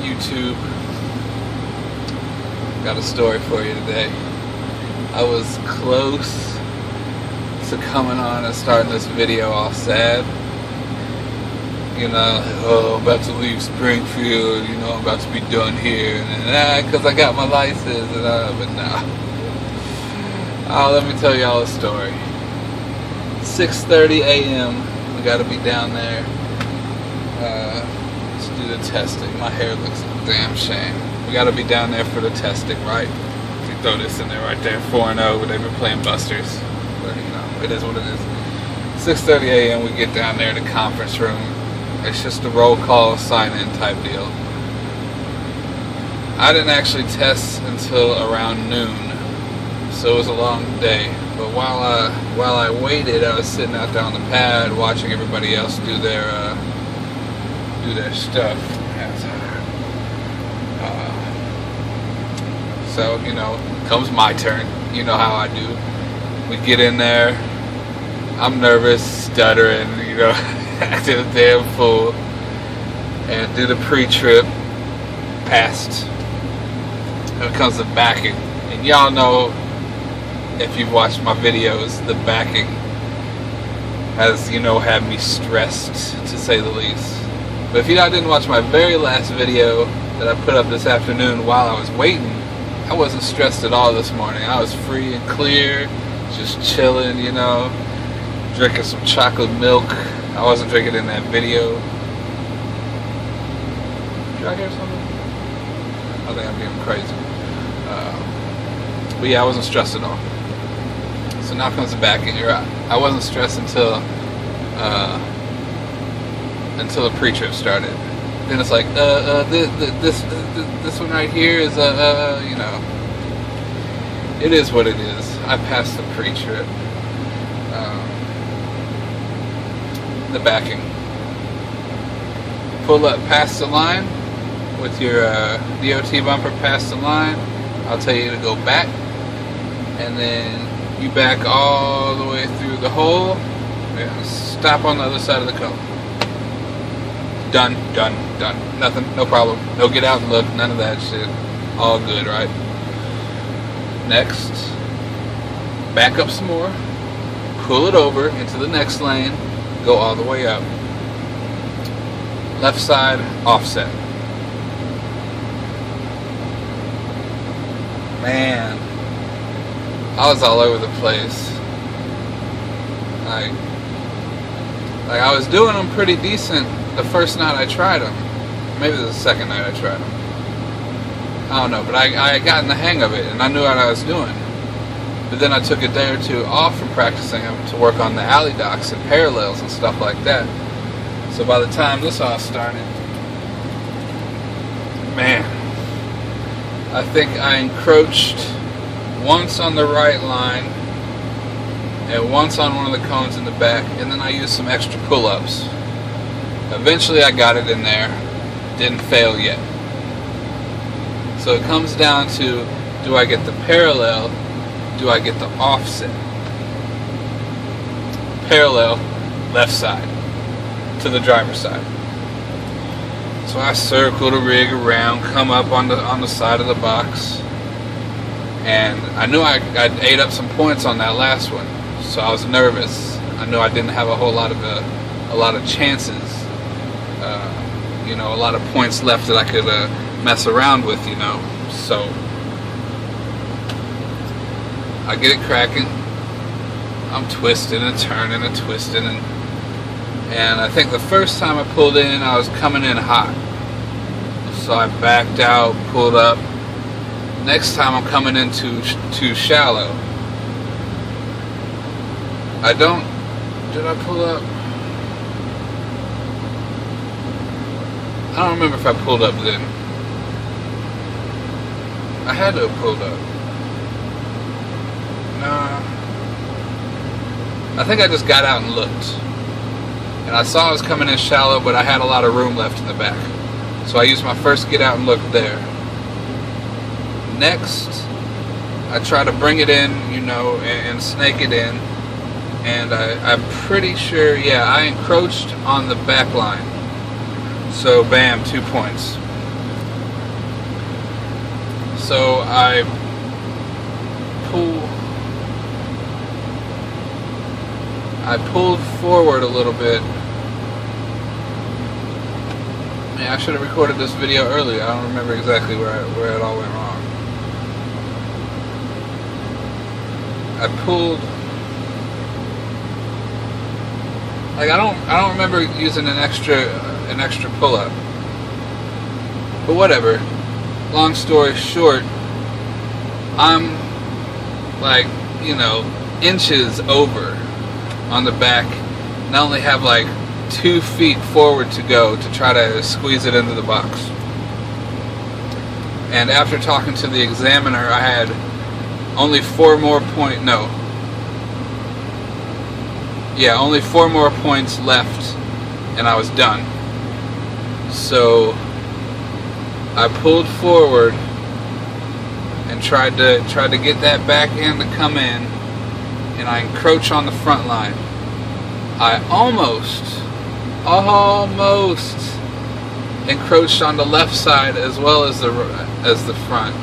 YouTube. Got a story for you today. I was close to coming on and starting this video all sad. You know, oh, I'm about to leave Springfield, you know, I'm about to be done here, and because I got my license, and but nah. Let me tell y'all a story. 6:30 a.m. We got to be down there to do the testing. My hair looks a damn shame. We got to be down there for the testing, right? We throw this in there right there, 4-0. They've been playing Busters, but you know, it is what it is. 6:30 a.m. We get down there in the conference room. It's just a roll call, sign-in type deal. I didn't actually test until around noon, so it was a long day. But while I waited, I was sitting out there on the pad watching everybody else do their stuff. So you know, comes my turn. You know how I do. We get in there. I'm nervous, stuttering. You know. Acted a damn fool and did a pre-trip, passed. Here comes the backing, and y'all know, if you've watched my videos, the backing has, you know, had me stressed, to say the least. But if you didn't watch my very last video that I put up this afternoon while I was waiting, I wasn't stressed at all this morning. I was free and clear, just chilling, you know, drinking some chocolate milk. I wasn't drinking in that video. Did I hear something? I think I'm being crazy. But yeah, I wasn't stressed at all. So now comes the back end. I wasn't stressed until the pre-trip started. Then it's like, this one right here is you know, it is what it is. I passed the pre-trip. The backing. Pull up past the line with your DOT bumper past the line. I'll tell you to go back, and then you back all the way through the hole and stop on the other side of the cone. Done, done, done. Nothing, no problem. No get out and look, none of that shit. All good, right? Next, back up some more, pull it over into the next lane. Go all the way up. Left side, offset. Man, I was all over the place. Like I was doing them pretty decent the first night I tried them. Maybe the second night I tried them. I don't know, but I had gotten the hang of it, and I knew what I was doing. But then I took a day or two off from practicing them to work on the alley docks and parallels and stuff like that. So by the time this all started, man, I think I encroached once on the right line and once on one of the cones in the back, and then I used some extra pull-ups. Eventually I got it in there. Didn't fail yet. So it comes down to, do I get the parallel? Do I get the offset? Parallel, left side, to the driver's side. So I circle the rig around, come up on the side of the box, and I knew I ate up some points on that last one, so I was nervous. I knew I didn't have a lot of chances, you know, a lot of points left that I could mess around with, you know. So I get it cracking. I'm twisting and turning and twisting, and I think the first time I pulled in, I was coming in hot. So I backed out, pulled up. Next time I'm coming in too shallow. Did I pull up? I don't remember if I pulled up then. I had to have pulled up. Nah. I think I just got out and looked. And I saw I was coming in shallow, but I had a lot of room left in the back. So I used my first get out and look there. Next, I try to bring it in, you know, and snake it in. And I'm pretty sure, yeah, I encroached on the back line. So bam, 2 points. So I pulled forward a little bit. Yeah, I should have recorded this video earlier. I don't remember exactly where it all went wrong. I pulled, like I don't remember using an extra pull-up. But whatever. Long story short, I'm like, you know, inches over on the back, and I only have like 2 feet forward to go to try to squeeze it into the box. And after talking to the examiner, I had only 4 more points left, and I was done. So I pulled forward and tried to get that back end to come in, and I encroach on the front line. I almost encroached on the left side as well as the front,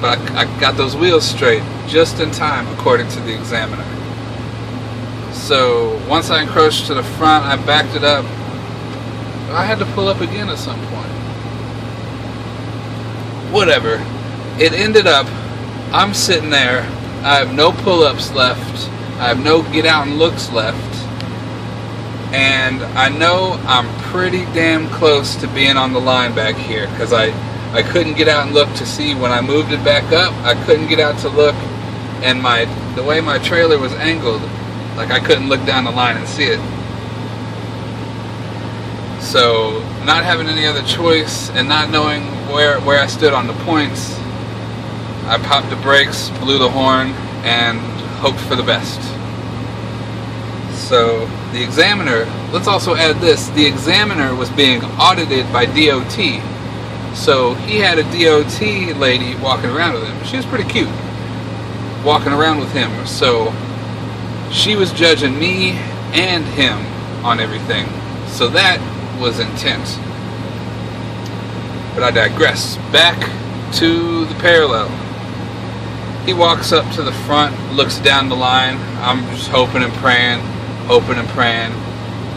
but I got those wheels straight just in time, according to the examiner. So once I encroached to the front, I backed it up. I had to pull up again at some point. Whatever. It ended up, I'm sitting there, I have no pull-ups left, I have no get out and looks left, and I know I'm pretty damn close to being on the line back here, because I couldn't get out and look to see when I moved it back up. I couldn't get out to look, and the way my trailer was angled, like I couldn't look down the line and see it. So not having any other choice and not knowing where I stood on the points, I popped the brakes, blew the horn, and hoped for the best. So the examiner, let's also add this, the examiner was being audited by DOT. So he had a DOT lady walking around with him. She was pretty cute, walking around with him. So she was judging me and him on everything. So that was intense. But I digress. Back to the parallel. He walks up to the front, looks down the line. I'm just hoping and praying,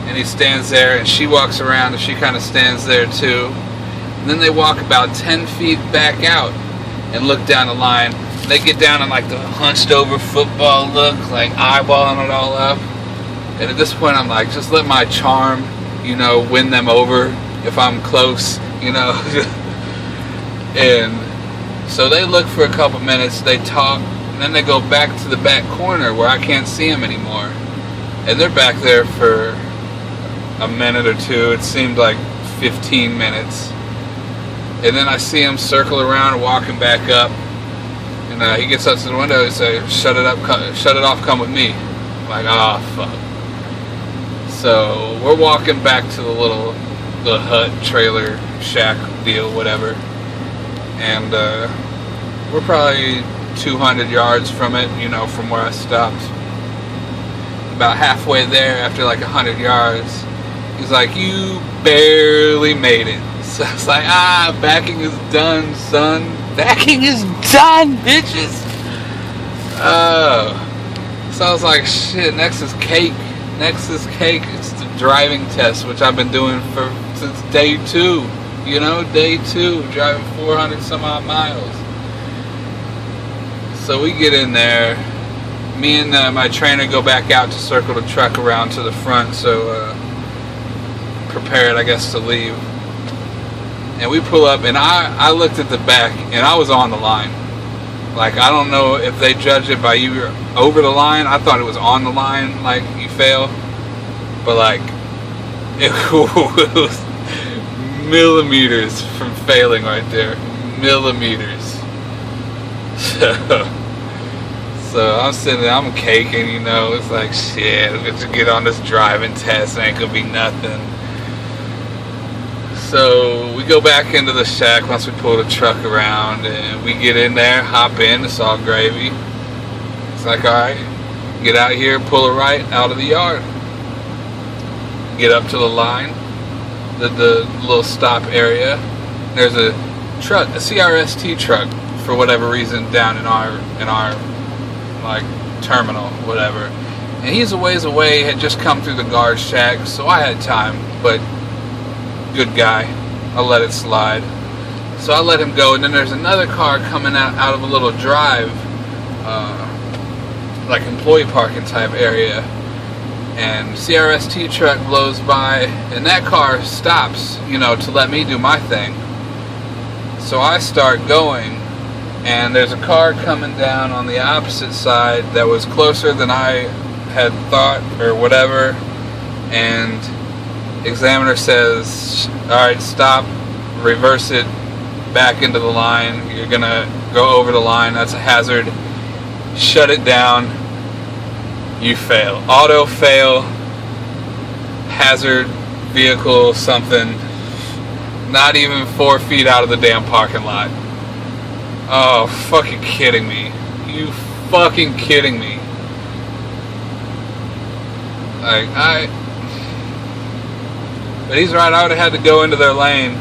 and he stands there, and she walks around, and she kind of stands there too. And then they walk about 10 feet back out and look down the line. They get down in like the hunched over football look, like eyeballing it all up. And at this point I'm like, just let my charm, you know, win them over if I'm close, you know. And so they look for a couple minutes, they talk, and then they go back to the back corner where I can't see them anymore. And they're back there for a minute or two. It seemed like 15 minutes. And then I see him circle around and walking back up. And he gets up to the window and says, shut it off, come with me. I'm like, ah, fuck. So we're walking back to the hut, trailer, shack deal, whatever. And we're probably 200 yards from it, you know, from where I stopped. About halfway there, after like 100 yards, he's like, you barely made it. So I was like, backing is done, son. Backing is done, bitches. So I was like, shit, next is cake. It's the driving test, which I've been doing since day 2. You know, day 2, driving 400 some odd miles. So we get in there. Me and my trainer go back out to circle the truck around to the front, so prepared, I guess, to leave. And we pull up, and I looked at the back, and I was on the line. Like, I don't know if they judge it by you over the line. I thought it was on the line, like you fail. But like, it was millimeters from failing right there. Millimeters. So I'm sitting there, I'm caking, you know. It's like, shit, I'm going to get on this driving test. It ain't going to be nothing. So we go back into the shack once we pull the truck around, and we get in there, hop in, it's all gravy. It's like, alright, get out here, pull it right out of the yard. Get up to the line, the little stop area. There's a truck, a CRST truck, for whatever reason down in our like terminal, whatever. And he's a ways away, had just come through the guard shack, so I had time, but good guy, I'll let it slide. So I let him go, and then there's another car coming out of a little drive, like employee parking type area, and CRST truck blows by, and that car stops, you know, to let me do my thing. So I start going, and there's a car coming down on the opposite side that was closer than I had thought or whatever, and examiner says, alright, stop, reverse it back into the line, you're gonna go over the line, that's a hazard, shut it down, you fail. Auto fail, hazard, vehicle, something, not even 4 feet out of the damn parking lot. Oh, fucking kidding me. You fucking kidding me. Like, but he's right, I would have had to go into their lane.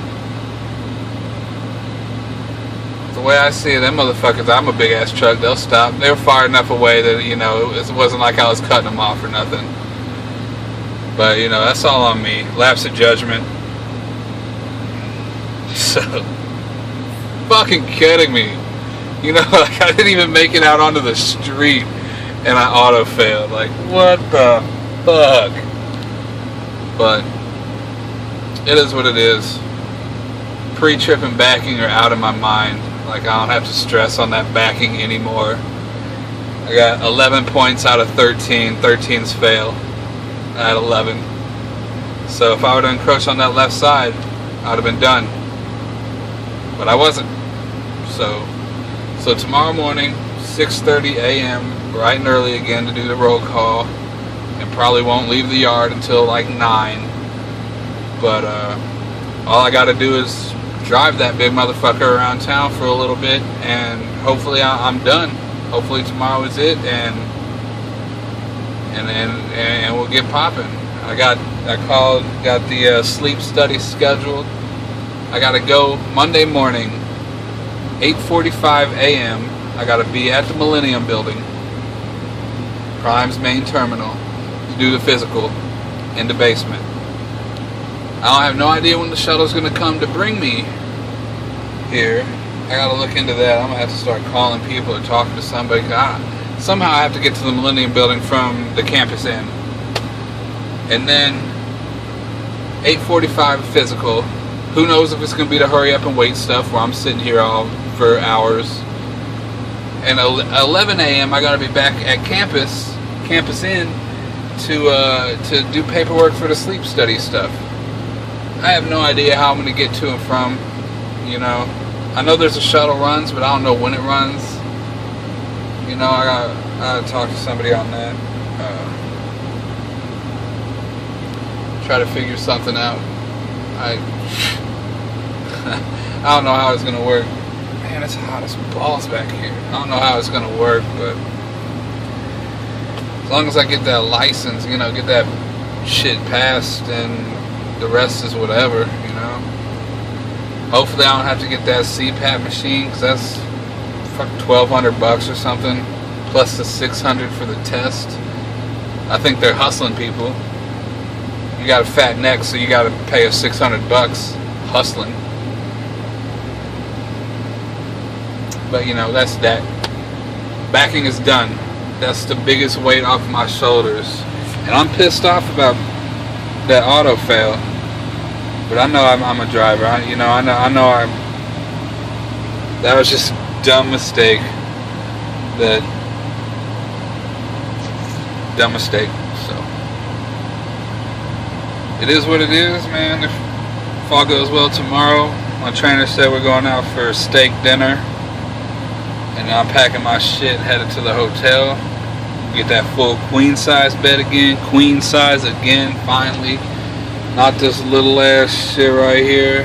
The way I see it, them motherfuckers, I'm a big ass truck, they'll stop. They were far enough away that, you know, it wasn't like I was cutting them off or nothing. But, you know, that's all on me. Lapse of judgment. So, fucking kidding me. You know, like, I didn't even make it out onto the street and I auto failed. Like, what the fuck? But it is what it is. Pre-trip and backing are out of my mind. Like, I don't have to stress on that backing anymore. I got 11 points out of 13. 13's fail. I had 11. So if I would have encroached on that left side, I'd have been done. But I wasn't. So tomorrow morning, 6:30 a.m., bright and early again to do the roll call. And probably won't leave the yard until like 9. But all I got to do is drive that big motherfucker around town for a little bit, and hopefully I'm done. Hopefully tomorrow is it, and we'll get popping. I got the sleep study scheduled. I got to go Monday morning, 8:45 a.m. I got to be at the Millennium Building, Prime's main terminal, to do the physical in the basement. I have no idea when the shuttle's going to come to bring me here. I got to look into that. I'm going to have to start calling people or talking to somebody. Somehow I have to get to the Millennium Building from the campus inn. And then 8:45 physical. Who knows if it's going to be the hurry up and wait stuff where I'm sitting here all for hours. And 11 a.m. I got to be back at campus inn to do paperwork for the sleep study stuff. I have no idea how I'm going to get to and from, you know. I know there's a shuttle runs, but I don't know when it runs. You know, I gotta talk to somebody on that. Try to figure something out. I don't know how it's going to work. Man, it's hot as balls back here. I don't know how it's going to work, but as long as I get that license, you know, get that shit passed, and the rest is whatever, you know. Hopefully I don't have to get that CPAP machine, because that's $1,200 or something, plus the $600 for the test. I think they're hustling people. You got a fat neck, so you got to pay us $600 hustling. But you know, that's that. Backing is done. That's the biggest weight off my shoulders, and I'm pissed off about that auto fail. But I know I'm a driver. I know that was just a dumb mistake. So it is what it is, man. If all goes well tomorrow, my trainer said we're going out for a steak dinner, and I'm packing my shit, headed to the hotel. Get that full queen size bed again. Queen size again, finally. Not this little ass shit right here,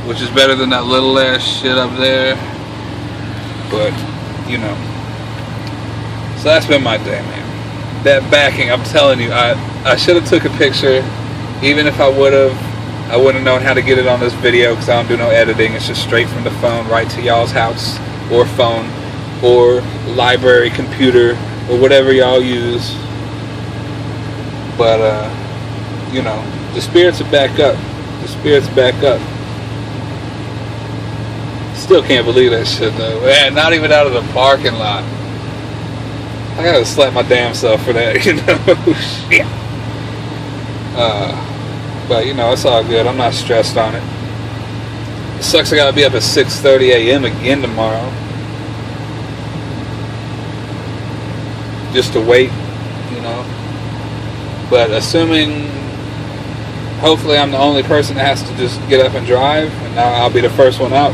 which is better than that little ass shit up there. But, you know. So that's been my day, man. That backing, I'm telling you, I should have took a picture. Even if I wouldn't have known how to get it on this video, because I don't do no editing. It's just straight from the phone right to y'all's house. or phone or library computer or whatever y'all use. But you know, the spirits are back up. The spirits back up. Still can't believe that shit though. Man, not even out of the parking lot. I gotta slap my damn self for that, you know. Shit. But you know, it's all good. I'm not stressed on it. It sucks I gotta be up at 6:30 a.m. again tomorrow. Just to wait, you know. But assuming, hopefully I'm the only person that has to just get up and drive, and now I'll be the first one out.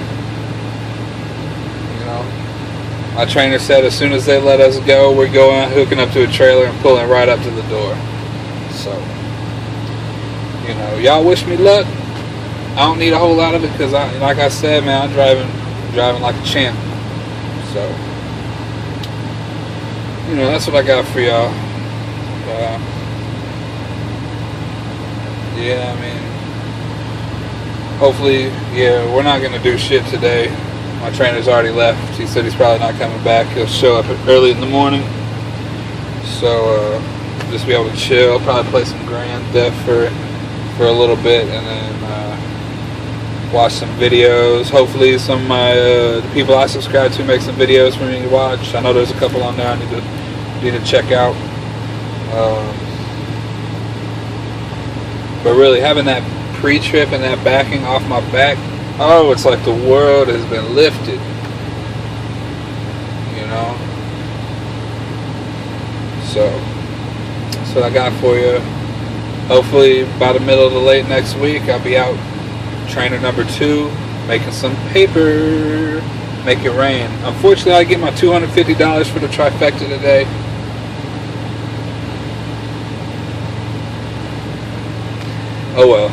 You know, my trainer said as soon as they let us go, we're going, hooking up to a trailer and pulling right up to the door. So, you know, y'all wish me luck. I don't need a whole lot of it because, like I said, man, I'm driving like a champ. So, you know, that's what I got for y'all. Yeah, I mean, hopefully, yeah, we're not gonna do shit today. My trainer's already left. He said he's probably not coming back. He'll show up early in the morning. So, just be able to chill. Probably play some Grand Theft for a little bit, and then watch some videos. Hopefully some of the people I subscribe to make some videos for me to watch. I know there's a couple on there I need to check out. But really having that pre-trip and that backing off my back, oh, it's like the world has been lifted. You know? So that's what I got for you. Hopefully by the middle of the late next week I'll be out trainer number 2, making some paper, make it rain. Unfortunately, I get my $250 for the trifecta today. Oh well,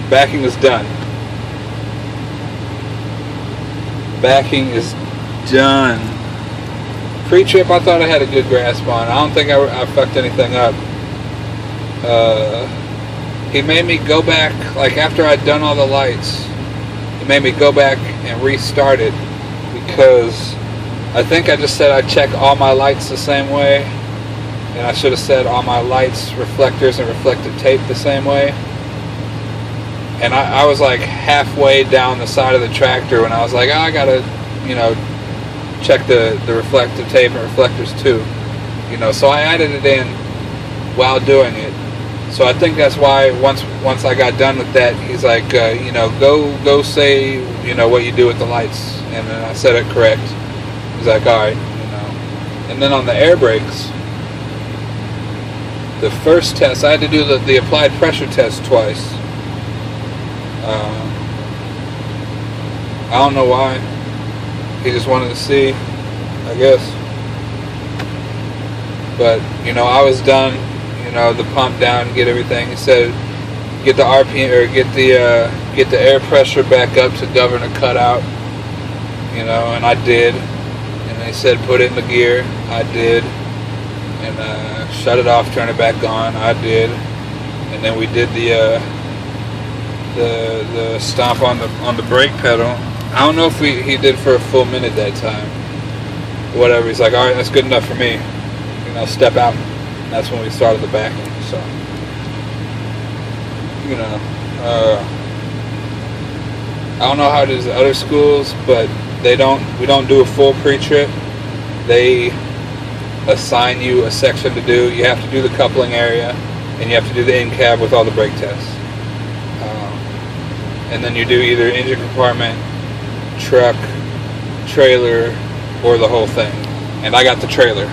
backing is done. Backing is done. Pre-trip, I thought I had a good grasp on. I don't think I fucked anything up. He made me go back, like after I'd done all the lights, he made me go back and restart it because I think I just said I'd check all my lights the same way, and I should have said all my lights, reflectors, and reflective tape the same way. And I was like halfway down the side of the tractor when I was like, oh, I gotta, you know, check the reflective tape and reflectors too. You know, so I added it in while doing it. So I think that's why once I got done with that, he's like, you know, go say, you know, what you do with the lights. And then I said it correct. He's like, all right, you know. And then on the air brakes, the first test, I had to do the applied pressure test twice. I don't know why. He just wanted to see, I guess. But, you know, I was done. You know, the pump down, get everything. He said, get the RPM or get the air pressure back up to govern a cutout. You know, and I did. And they said put it in the gear. I did. And shut it off, turn it back on. I did. And then we did the stomp on the brake pedal. I don't know if he did for a full minute that time. Whatever. He's like, all right, that's good enough for me. You know, step out. And that's when we started the backing. So, you know, I don't know how it is at other schools, but we don't do a full pre-trip. They assign you a section to do. You have to do the coupling area, and you have to do the in-cab with all the brake tests. And then you do either engine compartment, truck, trailer, or the whole thing. And I got the trailer.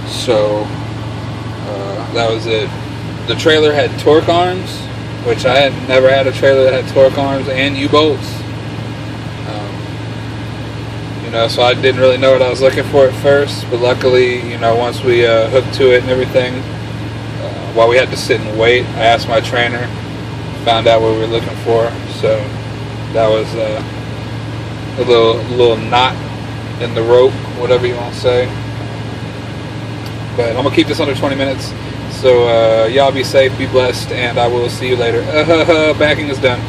So that was it. The trailer had torque arms, which I had never had a trailer that had torque arms and U-bolts. You know, so I didn't really know what I was looking for at first, but luckily, you know, once we hooked to it and everything, while we had to sit and wait, I asked my trainer, found out what we were looking for. So that was a little knot in the rope, whatever you want to say. But I'm gonna keep this under 20 minutes. So y'all be safe, be blessed, and I will see you later. Backing is done.